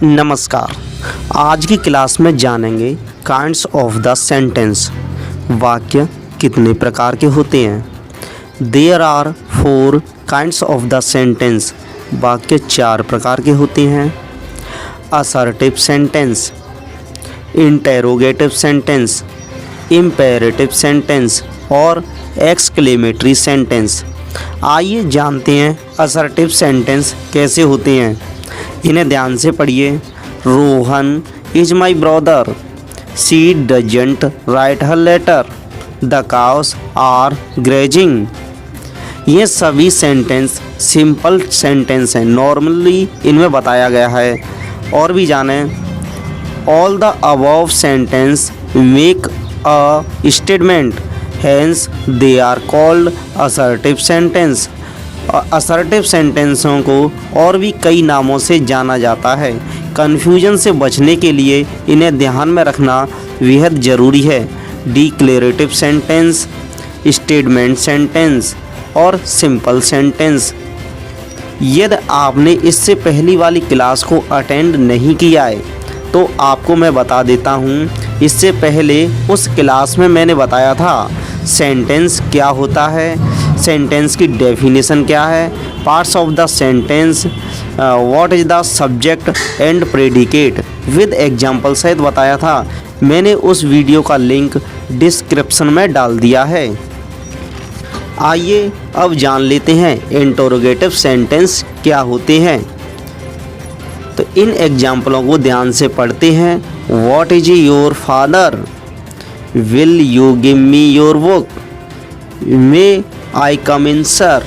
नमस्कार। आज की क्लास में जानेंगे काइंड्स ऑफ द सेंटेंस। वाक्य कितने प्रकार के होते हैं। There are 4 kinds of the sentence. वाक्य 4 प्रकार के होते हैं। Assertive sentence, interrogative sentence, imperative sentence और एक्सक्लेमेटरी सेंटेंस। आइए जानते हैं असर्टिव सेंटेंस कैसे होते हैं। इन्हें ध्यान से पढ़िए। Rohan is my brother, she doesn't write her letter, the cows are grazing. ये सभी सेंटेंस सिंपल सेंटेंस हैं। नॉर्मली इनमें बताया गया है। और भी जानें, all the above sentence make a statement, hence they are called assertive sentence. Assertive सेंटेंसों को और भी कई नामों से जाना जाता है। कन्फ्यूजन से बचने के लिए इन्हें ध्यान में रखना बेहद ज़रूरी है। डिक्लेरेटिव सेंटेंस, स्टेटमेंट सेंटेंस और सिंपल सेंटेंस। यदि आपने इससे पहली वाली क्लास को अटेंड नहीं किया है तो आपको मैं बता देता हूँ। इससे पहले उस क्लास में मैंने बताया था सेंटेंस क्या होता है, सेंटेंस की डेफिनेशन क्या है, parts of the sentence, what is the subject and predicate with example सहित बताया था। मैंने उस वीडियो का लिंक डिस्क्रिप्शन में डाल दिया है। आइए अब जान लेते हैं इंटरोगेटिव सेंटेंस क्या होते हैं। तो इन एग्जाम्पलों को ध्यान से पढ़ते हैं। What is your father, will you give me your book, may I come in sir.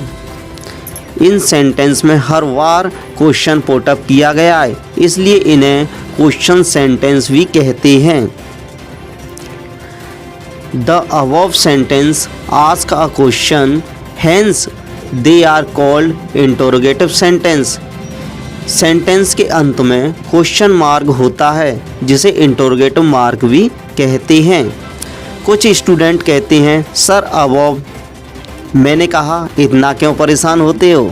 In sentence में हर बार क्वेश्चन पुटअप किया गया है, इसलिए इन्हें क्वेश्चन सेंटेंस भी कहते हैं। The above sentence ask a question, hence they are called interrogative sentence. Sentence के अंत में क्वेश्चन मार्क होता है, जिसे इंटरोगेटिव मार्क भी कहते हैं। कुछ स्टूडेंट कहते हैं, सर अबव। मैंने कहा, इतना क्यों परेशान होते हो।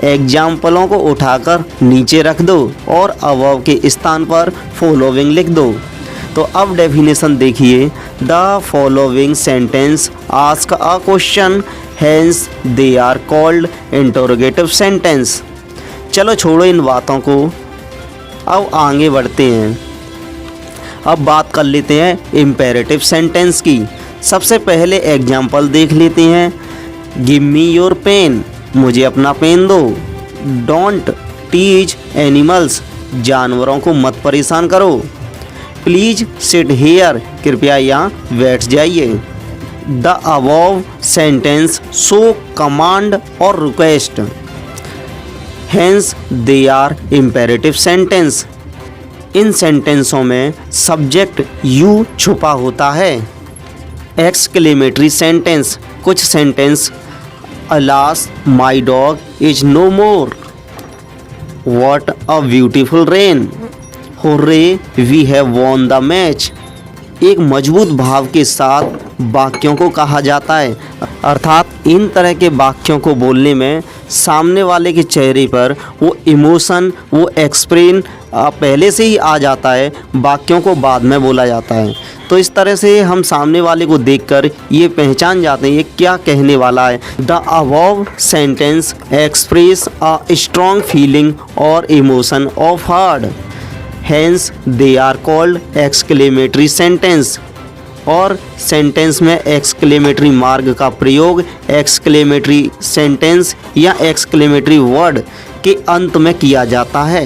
एग्जाम्पलों को उठाकर नीचे रख दो और अबव के स्थान पर फॉलोइंग लिख दो। तो अब डेफिनेशन देखिए। The following sentence ask a question, hence they are called interrogative sentence. चलो छोड़ो इन बातों को, अब आगे बढ़ते हैं। अब बात कर लेते हैं इम्पेरेटिव सेंटेंस की। सबसे पहले एग्जाम्पल देख लेते हैं। गिव मी योर पेन, मुझे अपना पेन दो। डोंट टीच एनिमल्स, जानवरों को मत परेशान करो। प्लीज सिट हियर, कृपया यहाँ बैठ जाइए। The above sentence show command और request, hence they are imperative sentence. इन सेंटेंसों में सब्जेक्ट यू छुपा होता है। एक्सक्लेमेटरी सेंटेंस, कुछ sentence, alas my dog is no more, what a beautiful rain, hurray we have won the match. एक मजबूत भाव के साथ वाक्यों को कहा जाता है, अर्थात इन तरह के वाक्यों को बोलने में सामने वाले के चेहरे पर वो इमोशन, वो एक्सप्रेशन पहले से ही आ जाता है, वाक्यों को बाद में बोला जाता है। तो इस तरह से हम सामने वाले को देखकर ये पहचान जाते हैं ये क्या कहने वाला है। The above sentence express a strong feeling और emotion of heart, hence they are called exclamatory sentence. और सेंटेंस में एक्सक्लेमेटरी मार्क का प्रयोग एक्सक्लेमेटरी सेंटेंस या एक्सक्लेमेटरी वर्ड के अंत में किया जाता है।